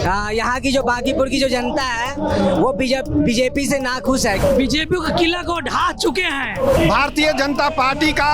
यहाँ की जो बांकीपुर की जो जनता है वो बीजेपी से नाखुश है। बीजेपी का किला को ढा चुके हैं। भारतीय जनता पार्टी का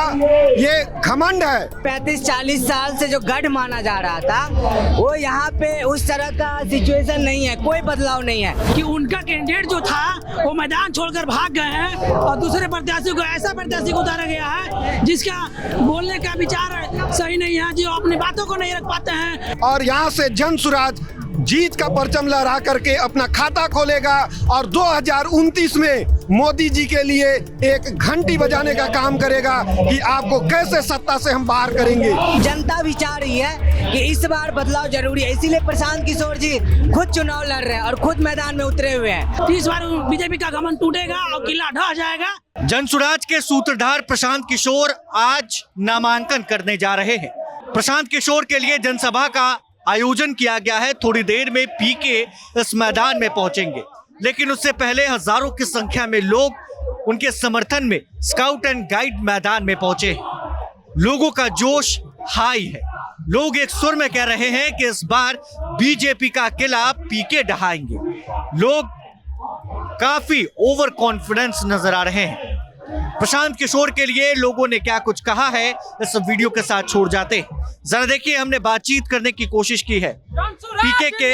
ये घमंड है। 35-40 साल से जो गढ़ माना जा रहा था वो यहाँ पे उस तरह का सिचुएशन नहीं है, कोई बदलाव नहीं है। कि उनका कैंडिडेट जो था वो मैदान छोड़कर भाग गए हैं और दूसरे प्रत्याशी को ऐसा प्रत्याशी को उतारा गया है जिसका बोलने का विचार सही नहीं है, जो अपनी बातों को नहीं रख पाते हैं। और यहाँ से जन सुराज जीत का परचम लहरा करके अपना खाता खोलेगा और 2029 में मोदी जी के लिए एक घंटी बजाने का काम करेगा कि आपको कैसे सत्ता से हम बाहर करेंगे। जनता भी चाह रही है कि इस बार बदलाव जरूरी है, इसीलिए प्रशांत किशोर जी खुद चुनाव लड़ रहे हैं और खुद मैदान में उतरे हुए हैं। इस बार बीजेपी का घमंड टूटेगा और किला ढह जाएगा। जनसुराज के सूत्रधार प्रशांत किशोर आज नामांकन करने जा रहे हैं। प्रशांत किशोर के लिए जनसभा का आयोजन किया गया है। थोड़ी देर में पीके इस मैदान में पहुंचेंगे, लेकिन उससे पहले हजारों की संख्या में लोग उनके समर्थन में स्काउट एंड गाइड मैदान में पहुंचे। लोगों का जोश हाई है। लोग एक सुर में कह रहे हैं कि इस बार बीजेपी का किला पीके ढहाएंगे। लोग काफी ओवर कॉन्फिडेंस नजर आ रहे हैं। प्रशांत किशोर के लिए लोगों ने क्या कुछ कहा है, इस वीडियो के साथ छोड़ जाते हैं। जरा देखिए, हमने बातचीत करने की कोशिश की है पीके के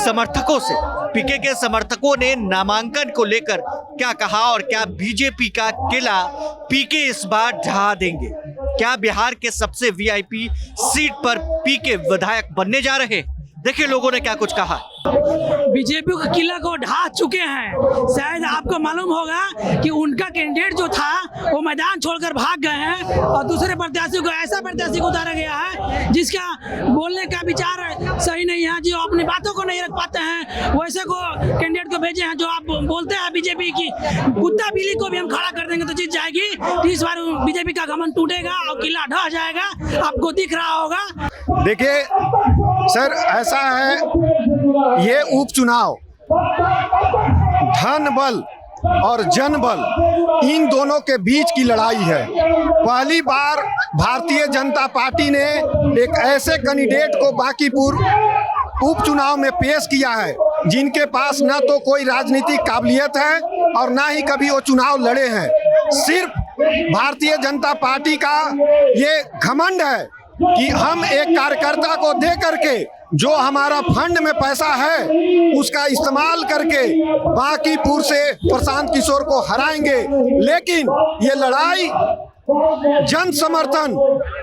समर्थकों से। पीके के समर्थकों ने नामांकन को लेकर क्या कहा और क्या बीजेपी का किला पीके इस बार ढहा देंगे? क्या बिहार के सबसे वीआईपी सीट पर पीके विधायक बनने जा रहे? देखिए लोगों ने क्या कुछ कहा। बीजेपी का किला को ढा चुके हैं। शायद आपको मालूम होगा कि उनका कैंडिडेट जो था वो मैदान छोड़कर भाग गए हैं और दूसरे प्रत्याशी को ऐसा प्रत्याशी को उतारा गया है जिसका बोलने का विचार सही नहीं है, जो अपनी बातों को नहीं रख पाते हैं। वैसे को कैंडिडेट को भेजे हैं जो आप बोलते हैं बीजेपी की कुत्ता बिल्ली को भी हम खड़ा कर देंगे तो जीत जाएगी। इस बार बीजेपी का घमंड टूटेगा और किला ढह जाएगा, आपको दिख रहा होगा। देखिए सर, ऐसा है, ये उपचुनाव धन बल और जन बल इन दोनों के बीच की लड़ाई है। पहली बार भारतीय जनता पार्टी ने एक ऐसे कैंडिडेट को बांकीपुर उपचुनाव में पेश किया है जिनके पास न तो कोई राजनीतिक काबिलियत है और ना ही कभी वो चुनाव लड़े हैं। सिर्फ भारतीय जनता पार्टी का ये घमंड है कि हम एक कार्यकर्ता को दे करके जो हमारा फंड में पैसा है उसका इस्तेमाल करके बांकीपुर से प्रशांत किशोर को हराएंगे। लेकिन ये लड़ाई जन समर्थन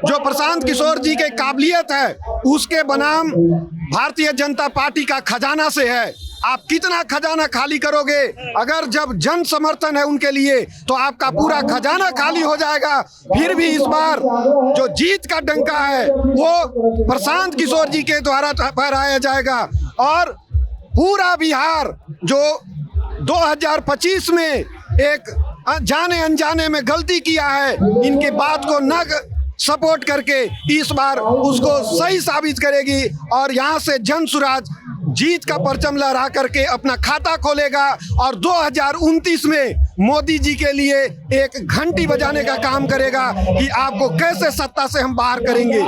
जो प्रशांत किशोर जी के काबिलियत है उसके बनाम भारतीय जनता पार्टी का खजाना से है। आप कितना खजाना खाली करोगे? अगर जब जन समर्थन है उनके लिए तो आपका पूरा खजाना खाली हो जाएगा। फिर भी इस बार जो जीत का डंका है वो प्रशांत किशोर जी के द्वारा फहराया जाएगा और पूरा बिहार जो 2025 में एक जाने अनजाने में गलती किया है, इनकी बात को न सपोर्ट करके इस बार उसको सही साबित करेगी और यहाँ से जन सुराज जीत का परचम लहरा करके अपना खाता खोलेगा और 2029 में मोदी जी के लिए एक घंटी बजाने का काम करेगा कि आपको कैसे सत्ता से हम बाहर करेंगे।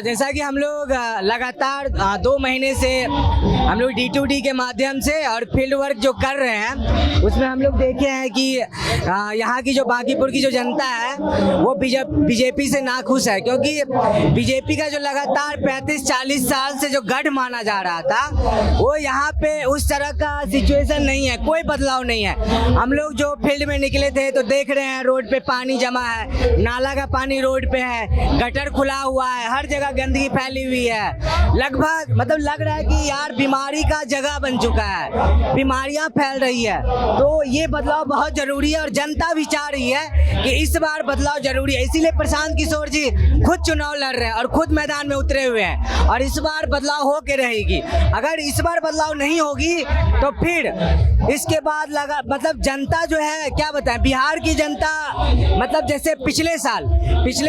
जैसा कि हम लोग लगातार 2 महीने से हम लोग D2D के माध्यम से और फील्ड वर्क जो कर रहे हैं उसमें हम लोग देखे हैं कि यहाँ की जो बांकीपुर की जो जनता है वो बीजेपी से नाखुश है, क्योंकि बीजेपी का जो लगातार 35-40 साल से जो गढ़ माना जा रहा था वो यहाँ पे उस तरह का सिचुएशन नहीं है, कोई बदलाव नहीं है। हम लोग जो फील्ड में निकले थे तो देख रहे हैं रोड पे पानी जमा है, नाला का पानी रोड पे है, गटर खुला हुआ है, हर जगह गंदगी फैली हुई है। लगभग मतलब लग रहा है कि यार बीमारी का जगह बन चुका है, बीमारियां फैल रही है। तो ये बदलाव बहुत जरूरी है और जनता भी चाह रही है कि इस बार बदलाव जरूरी है, इसीलिए प्रशांत किशोर जी खुद चुनाव लड़ रहे हैं और खुद मैदान में उतरे हुए हैं और इस बार बदलाव हो के रहेगी। अगर इस बार बदलाव नहीं होगी तो फिर इसके बाद मतलब जनता जो है क्या बताएं, बिहार की जनता मतलब जैसे पिछले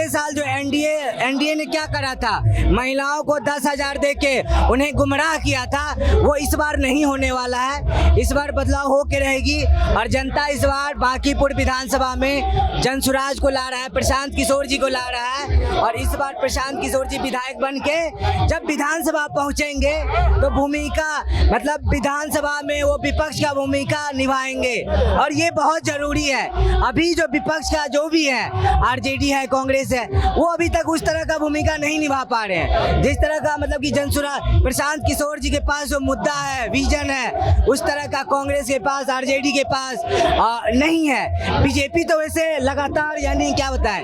साल जो एनडीए ने क्या क्या करा था, महिलाओं को 10,000 दे के उन्हें गुमराह किया था, वो इस बार नहीं होने वाला है। इस बार बदलाव हो के रहेगी और जनता इस बार बांकीपुर विधानसभा में जनसुराज को ला रहा है, प्रशांत किशोर जी को ला रहा है। और इस बार प्रशांत किशोर जी विधायक बन के जब विधानसभा पहुंचेंगे तो भूमिका मतलब विधानसभा में वो विपक्ष का भूमिका निभाएंगे और ये बहुत जरूरी है। अभी जो विपक्ष का जो भी है, आरजेडी है, कांग्रेस है, वो अभी तक उस तरह का भूमिका नहीं निभा पा रहे हैं जिस तरह का मतलब कि जनसुराज प्रशांत किशोर जी के पास जो मुद्दा है, विजन है, उस तरह का कांग्रेस के पास, आरजेडी के पास नहीं है। बीजेपी तो वैसे लगातार यानी क्या बताएं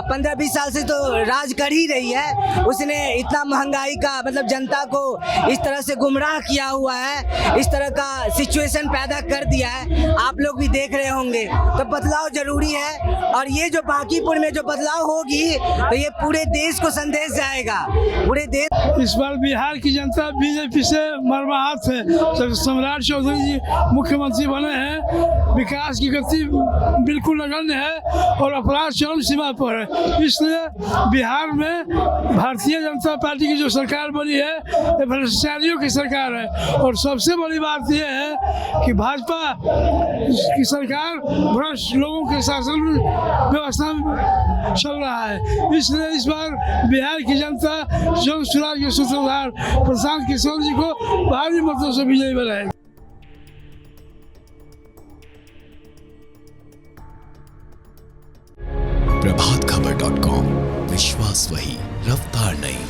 15-20 साल से तो राज कर ही रही है। उसने इतना महंगाई का मतलब जनता को इस तरह से गुमराह किया हुआ है, इस तरह का सिचुएशन पैदा कर दिया है, आप लोग भी देख रहे होंगे। तो बदलाव जरूरी है और ये जो बांकीपुर में जो बदलाव होगी तो ये पूरे देश को संदेश जाएगा, पूरे देश। इस बार बिहार की जनता बीजेपी से मर्माहत है। जब सम्राट चौधरी जी मुख्यमंत्री बने हैं, विकास की गति बिल्कुल नगण्य है और अपराध चरम सीमा पर है। इसलिए बिहार में भारतीय जनता पार्टी की जो सरकार बनी है ये भ्रष्टाचारियों की सरकार है। और सबसे बड़ी बात यह है कि भाजपा की सरकार भ्रष्ट लोगों के शासन व्यवस्था में चल रहा है। इसलिए इस बार बिहार की जनता जनसुराज के सूत्रधार प्रशांत किशोर जी को भारी मतों से विजयी बनाएगी। प्रभातखबर.com, विश्वास वही, रफ्तार नहीं।